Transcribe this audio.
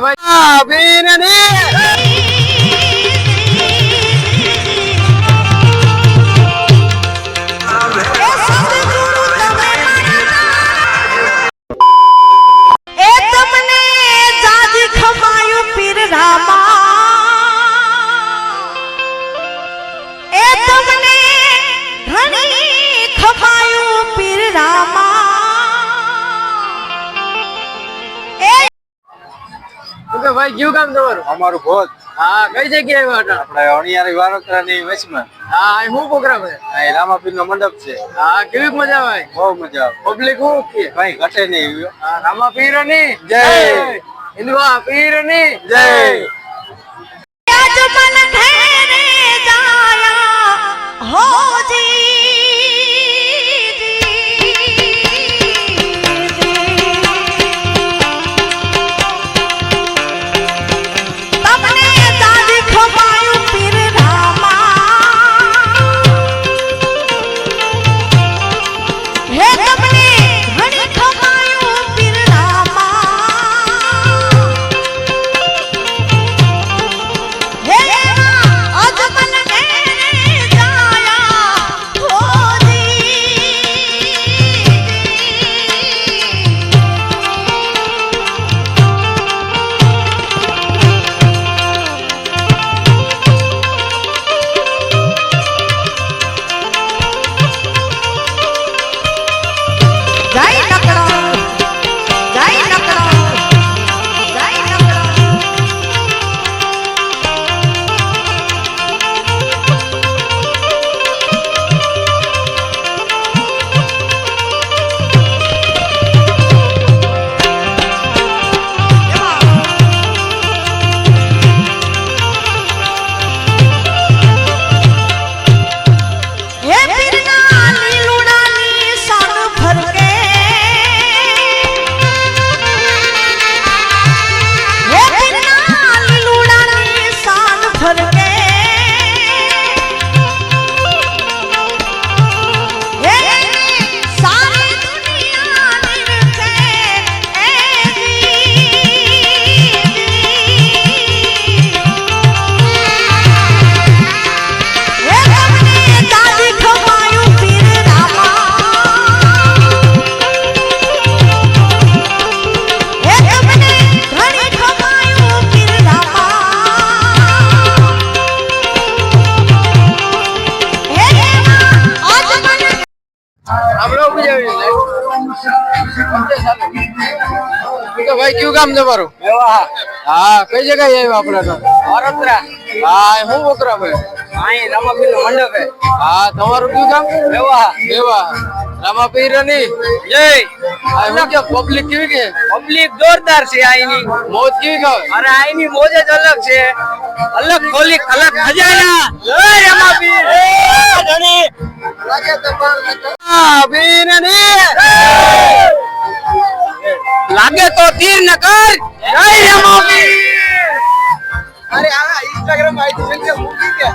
ભાઈ બીરની ભાઈ ક્યું કામ તમારું? અમારું ભોજ. હા, કઈ જગ્યાએ આવ્યા હતા? આપણે અણિયારી વારોતરાની વચમાં. હા, અહીં શું પ્રોગ્રામ છે? અહીં રામાપીરનો મંડપ છે. હા, કેવી મજા આવે? બહુ મજા આવે. પબ્લિક હું કે કઈ ઘટે નહીં. હા, રામાપીરની જય. હિન્દુઆ પીરની જય. ભાઈ ક્યું કામ તમારું? હા, કઈ જગ્યાએ આવ્યા આપણે? વારોતરા. હા, શું પ્રોગ્રામ છે? અહીં રામાપીરનો મંડપ છે. હા, તમારું ક્યું કામ? મેવા રામાપીરની જય. શું કે પબ્લિક કેવી કે? પબ્લિક જોરદાર છે અહીંની. મોજ કેવી કે? અરે અહીંની મોજ જ અલગ છે. અલગ ખોલી અલગ ખજાના. જય રામાપીર. ધણી લાગે તો બીરની લાગે તો તીર ન કર. જય રામાપીર. અરે આ ઇન્સ્ટાગ્રામ આઈડી છે કે મૂકી કે